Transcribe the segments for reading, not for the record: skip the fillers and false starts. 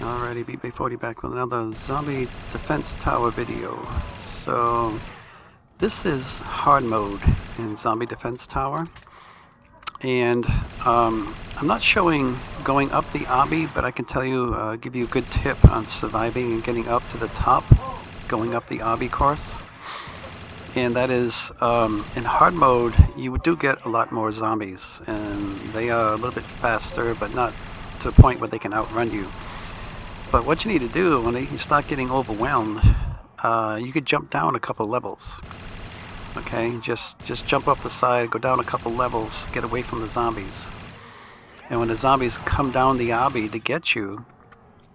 Alrighty, BB40 back with another zombie defense tower video. So this is hard mode in zombie defense tower, and I'm not showing going up the obby, but I can tell you, give you a good tip on surviving and getting up to the top, going up the obby course. And that is, in hard mode, you do get a lot more zombies, and they are a little bit faster, but not to the point where they can outrun you. But what you need to do when you start getting overwhelmed, you could jump down a couple levels. Okay, just jump off the side, go down a couple levels, get away from the zombies. And when the zombies come down the obby to get you,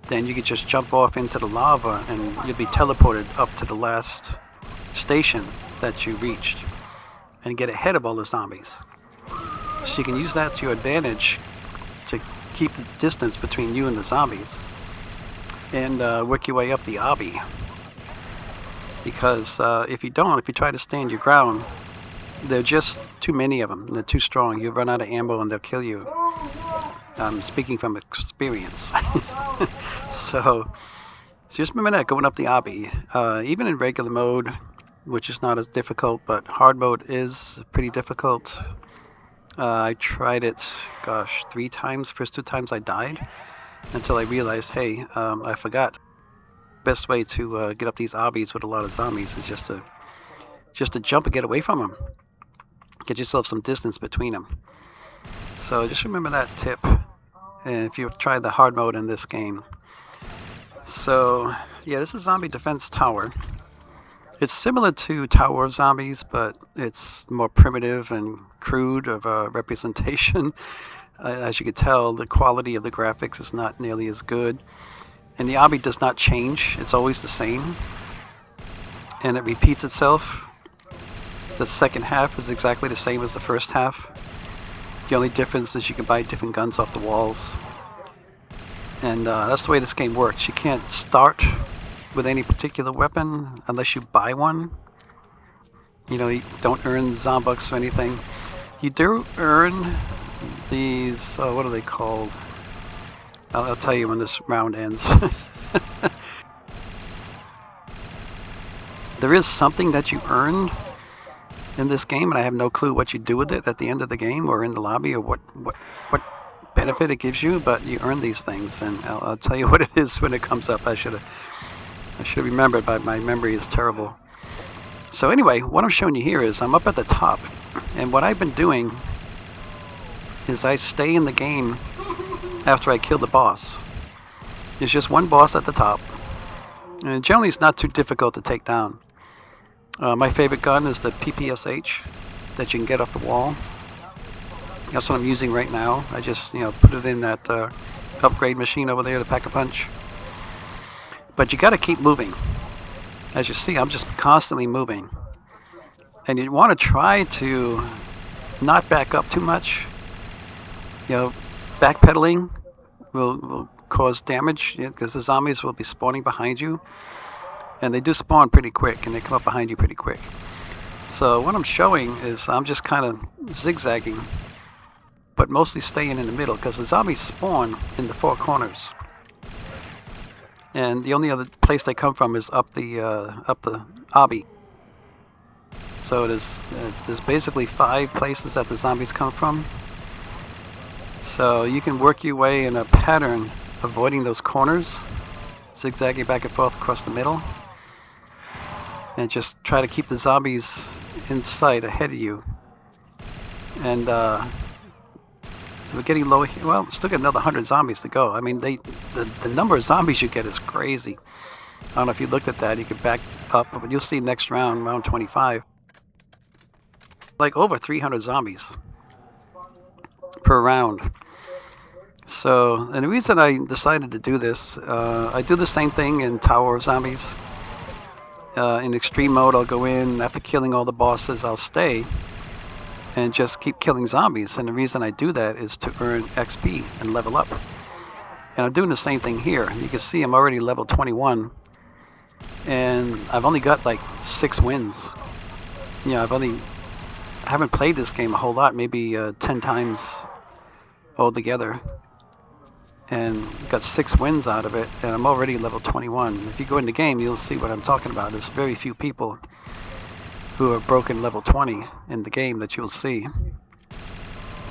then you could just jump off into the lava and you'll be teleported up to the last station that you reached and get ahead of all the zombies. So you can use that to your advantage to keep the distance between you and the zombies and work your way up the obby. Because if you try to stand your ground, there are just too many of them. They're too strong. You run out of ammo and they'll kill you. I'm speaking from experience. So just remember that going up the obby. Even in regular mode, which is not as difficult, but hard mode is pretty difficult. I tried it, 3 times. First 2 times I died until I realized, hey, I forgot. Best way to get up these obbies with a lot of zombies is just to jump and get away from them. Get yourself some distance between them. So just remember that tip, and if you've tried the hard mode in this game. So yeah, this is Zombie Defense Tower. It's similar to Tower of Zombies, but it's more primitive and crude of a representation. As you can tell, the quality of the graphics is not nearly as good. And the obby does not change. It's always the same. And it repeats itself. The second half is exactly the same as the first half. The only difference is you can buy different guns off the walls. And that's the way this game works. You can't start with any particular weapon unless you buy one. You know, you don't earn Zombucks or anything. You do earn these, what are they called? I'll tell you when this round ends. There is something that you earn in this game, and I have no clue what you do with it at the end of the game or in the lobby, or what benefit it gives you, but you earn these things, and I'll tell you what it is when it comes up. I should have remembered, but my memory is terrible. So anyway, what I'm showing you here is I'm up at the top, and what I've been doing is I stay in the game after I kill the boss. There's just one boss at the top, and generally it's not too difficult to take down. My favorite gun is the PPSH that you can get off the wall. That's what I'm using right now. I just put it in that upgrade machine over there, the Pack-a-Punch. But you got to keep moving. As you see, I'm just constantly moving, and you want to try to not back up too much. Backpedaling will cause damage, because the zombies will be spawning behind you, and they do spawn pretty quick, and they come up behind you pretty quick. So what I'm showing is I'm just kind of zigzagging, but mostly staying in the middle, because the zombies spawn in the 4 corners, and the only other place they come from is up the obby. So there's basically 5 places that the zombies come from. So you can work your way in a pattern, avoiding those corners, zigzagging back and forth across the middle, and just try to keep the zombies in sight ahead of you. And so we're getting low here. Well, still got another 100 zombies to go. I mean, the number of zombies you get is crazy. I don't know if you looked at that. You could back up, but you'll see next round, round 25, like over 300 zombies per round. So, and the reason I decided to do this, I do the same thing in Tower of Zombies. In extreme mode, I'll go in, after killing all the bosses, I'll stay and just keep killing zombies. And the reason I do that is to earn XP and level up. And I'm doing the same thing here. You can see I'm already level 21, and I've only got like 6 wins. I haven't played this game a whole lot, maybe 10 times altogether. and got 6 wins out of it, and I'm already level 21. If you go in the game, you'll see what I'm talking about. There's very few people who have broken level 20 in the game that you'll see.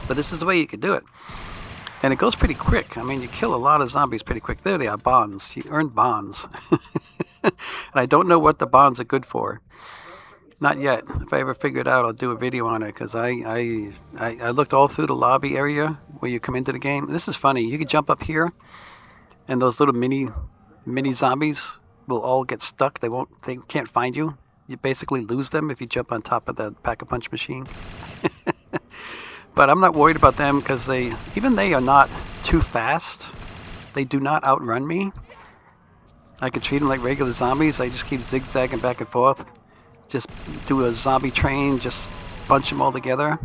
But this is the way you can do it. And it goes pretty quick. I mean, you kill a lot of zombies pretty quick. There they are, bonds. You earn bonds. And I don't know what the bonds are good for. Not yet. If I ever figure it out, I'll do a video on it, because I looked all through the lobby area where you come into the game. This is funny. You can jump up here, and those little mini zombies will all get stuck. They can't find you. You basically lose them if you jump on top of the pack-a-punch machine. But I'm not worried about them, because even they are not too fast. They do not outrun me. I can treat them like regular zombies. I just keep zigzagging back and forth. Just do a zombie train, just bunch them all together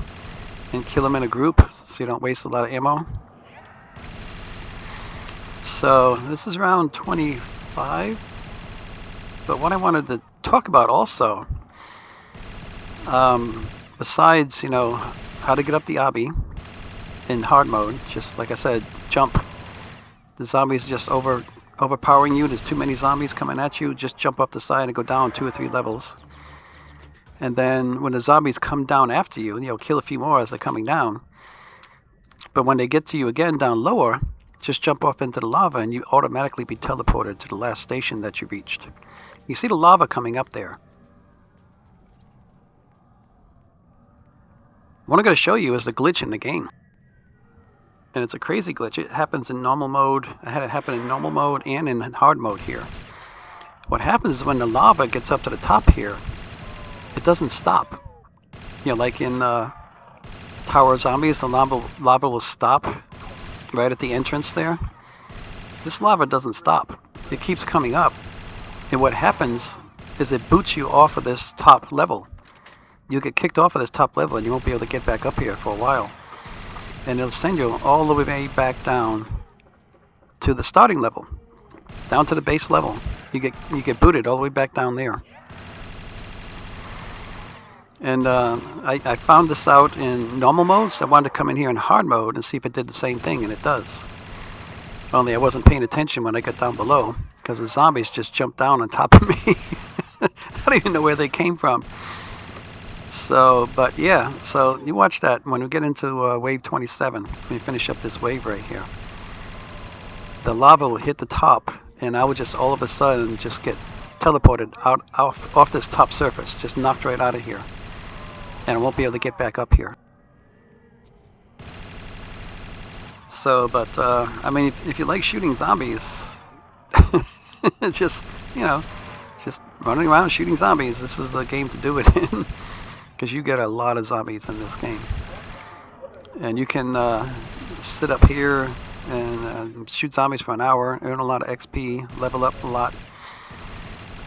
and kill them in a group so you don't waste a lot of ammo. So this is round 25. But what I wanted to talk about also, besides, how to get up the obby in hard mode, just like I said, jump. The zombies are just overpowering you. There's too many zombies coming at you. Just jump off the side and go down 2 or 3 levels. And then when the zombies come down after you, kill a few more as they're coming down. But when they get to you again down lower, just jump off into the lava and you automatically be teleported to the last station that you reached. You see the lava coming up there. What I'm going to show you is the glitch in the game. And it's a crazy glitch. It happens in normal mode. I had it happen in normal mode and in hard mode here. What happens is when the lava gets up to the top here, it doesn't stop. Like in Tower of Zombies, the lava will stop right at the entrance there. This lava doesn't stop. It keeps coming up. And what happens is it boots you off of this top level. You get kicked off of this top level and you won't be able to get back up here for a while. And it'll send you all the way back down to the starting level, down to the base level. You get booted all the way back down there. And I found this out in normal mode, so I wanted to come in here in hard mode and see if it did the same thing, and it does. Only I wasn't paying attention when I got down below, because the zombies just jumped down on top of me. I don't even know where they came from. So, but yeah, so you watch that when we get into wave 27. Let me finish up this wave right here. The lava will hit the top, and I would just all of a sudden just get teleported off this top surface, just knocked right out of here. And I won't be able to get back up here. So, but, I mean, if you like shooting zombies, it's just, just running around shooting zombies, this is the game to do it in. Because you get a lot of zombies in this game. And you can sit up here and shoot zombies for an hour, earn a lot of XP, level up a lot,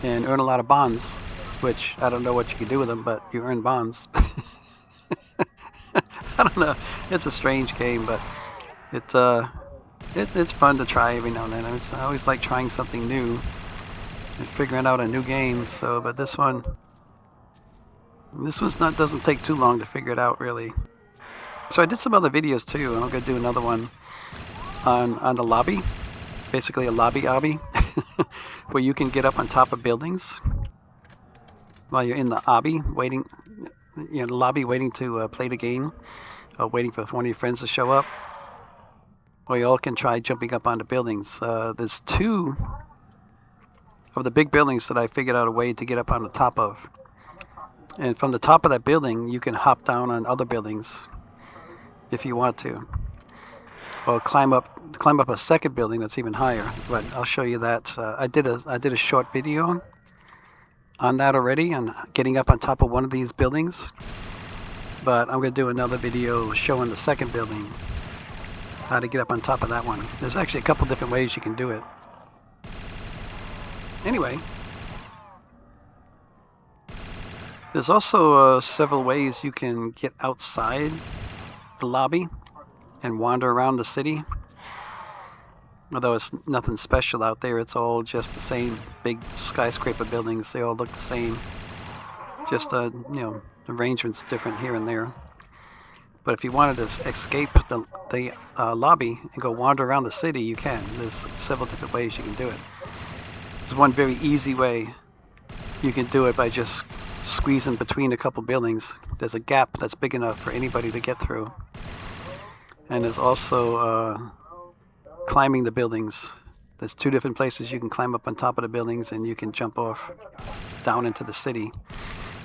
and earn a lot of bonds. Which, I don't know what you can do with them, but you earn bonds. I don't know. It's a strange game, but it's fun to try every now and then. I always like trying something new and figuring out a new game. So, but this one's doesn't take too long to figure it out, really. So I did some other videos too, and I'm going to do another one on the lobby. Basically a lobby obby, where you can get up on top of buildings while you're in the obby, waiting, the lobby waiting to play the game, or waiting for one of your friends to show up. Or you all can try jumping up onto buildings. There's 2 of the big buildings that I figured out a way to get up on the top of. And from the top of that building, you can hop down on other buildings if you want to. Or climb up a second building that's even higher. But I'll show you that. I did a short video on that already, on getting up on top of one of these buildings. But I'm going to do another video showing the second building, how to get up on top of that one. There's actually a couple different ways you can do it. Anyway, there's also several ways you can get outside the lobby and wander around the city. Although it's nothing special out there, it's all just the same big skyscraper buildings. They all look the same. Just the arrangement's different here and there. But if you wanted to escape the lobby and go wander around the city, you can. There's several different ways you can do it. There's one very easy way you can do it by just squeezing between a couple buildings. There's a gap that's big enough for anybody to get through. And there's also climbing the buildings. There's 2 different places you can climb up on top of the buildings, and you can jump off down into the city.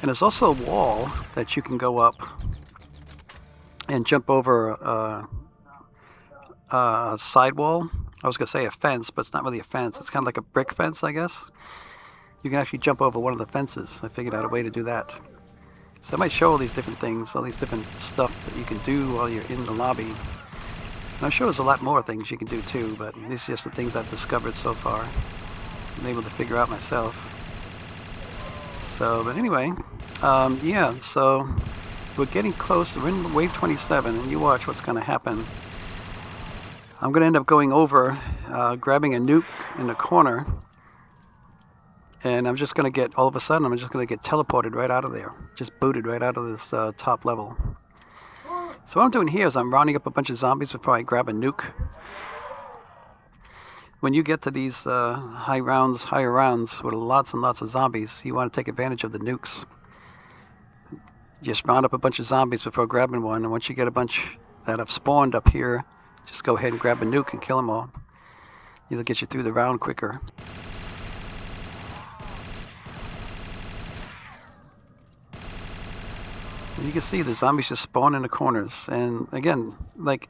And there's also a wall that you can go up and jump over a sidewall. I was going to say a fence, but it's not really a fence. It's kind of like a brick fence, I guess. You can actually jump over one of the fences. I figured out a way to do that. So I might show all these different things, all these different stuff that you can do while you're in the lobby. And I'm sure there's a lot more things you can do too, but these are just the things I've discovered so far. I'm able to figure out myself. So, but anyway, yeah, so we're getting close. We're in wave 27, and you watch what's going to happen. I'm going to end up going over, grabbing a nuke in the corner, and I'm just going to get, all of a sudden, I'm just going to get teleported right out of there. Just booted right out of this top level. So what I'm doing here is I'm rounding up a bunch of zombies before I grab a nuke. When you get to these higher rounds with lots and lots of zombies, you want to take advantage of the nukes. Just round up a bunch of zombies before grabbing one, and once you get a bunch that have spawned up here, just go ahead and grab a nuke and kill them all. It'll get you through the round quicker. And you can see the zombies just spawn in the corners. And again, like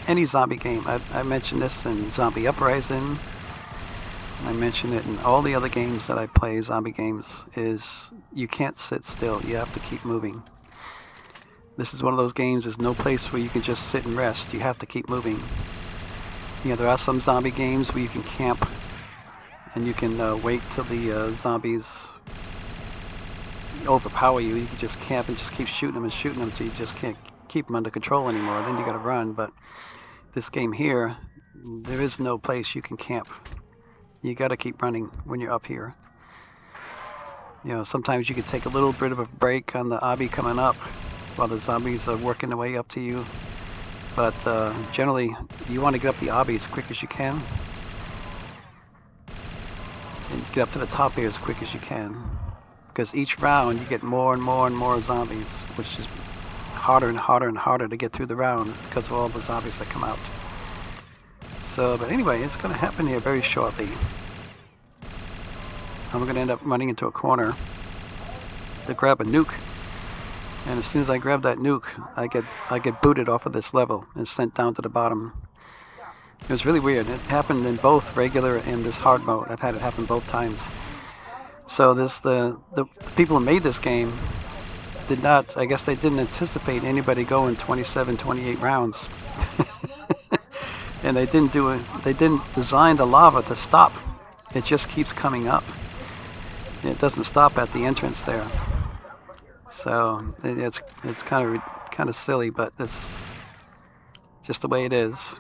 any zombie game, I mentioned this in Zombie Uprising. I mention it in all the other games that I play, zombie games, is you can't sit still. You have to keep moving. This is one of those games, there's no place where you can just sit and rest. You have to keep moving. You know, there are some zombie games where you can camp and you can wait till the zombies overpower you. You can just camp and just keep shooting them and shooting them until you just can't keep them under control anymore. Then you gotta run. But this game here, there is no place you can camp. You gotta keep running when you're up here. You know, sometimes you can take a little bit of a break on the obby coming up while the zombies are working their way up to you. But generally, you want to get up the obby as quick as you can. And get up to the top here as quick as you can. Because each round you get more and more and more zombies, which is harder and harder and harder to get through the round because of all the zombies that come out. So, but anyway, it's going to happen here very shortly. I'm going to end up running into a corner to grab a nuke. And as soon as I grab that nuke, I get booted off of this level and sent down to the bottom. It was really weird. It happened in both regular and this hard mode. I've had it happen both times. So this the people who made this game did not, I guess they didn't anticipate anybody going 27, 28 rounds. And they didn't design the lava to stop. It just keeps coming up. It doesn't stop at the entrance there. So it's kind of silly, but it's just the way it is.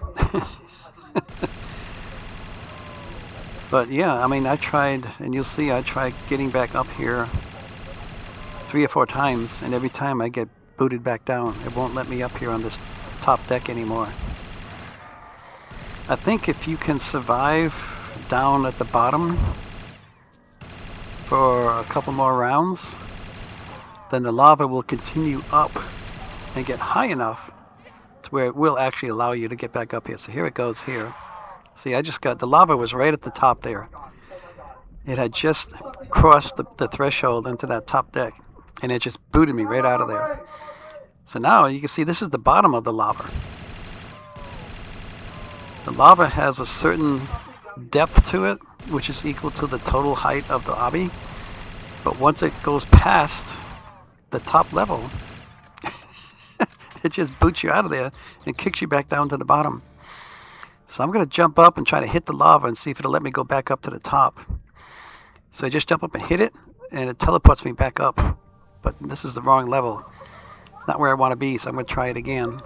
But yeah, I mean, I tried, and you'll see I tried getting back up here 3 or 4 times, and every time I get booted back down. It won't let me up here on this top deck anymore. I think if you can survive down at the bottom for a couple more rounds, then the lava will continue up and get high enough to where it will actually allow you to get back up here. So here it goes here. See, I just got, the lava was right at the top there. It had just crossed the threshold into that top deck, and it just booted me right out of there. So now you can see this is the bottom of the lava. The lava has a certain depth to it, which is equal to the total height of the obby. But once it goes past the top level, it just boots you out of there and kicks you back down to the bottom. So I'm going to jump up and try to hit the lava and see if it'll let me go back up to the top. So I just jump up and hit it, and it teleports me back up. But this is the wrong level. Not where I want to be, so I'm going to try it again.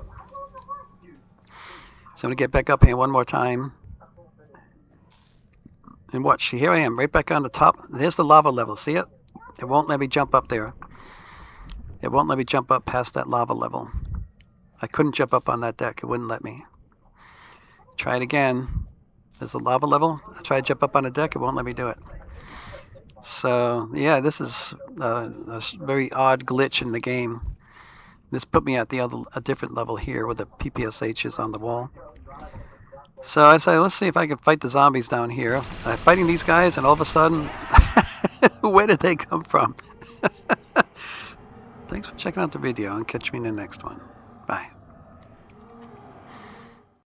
So I'm going to get back up here one more time. And watch, here I am, right back on the top. There's the lava level, see it? It won't let me jump up there. It won't let me jump up past that lava level. I couldn't jump up on that deck. It wouldn't let me. Try it again. There's a lava level. I tried to jump up on a deck. It won't let me do it. So yeah, this is a very odd glitch in the game. This put me at a different level here where the PPSH is on the wall. So I decided, let's see if I can fight the zombies down here. I'm fighting these guys, and all of a sudden, where did they come from? Thanks for checking out the video, and catch me in the next one.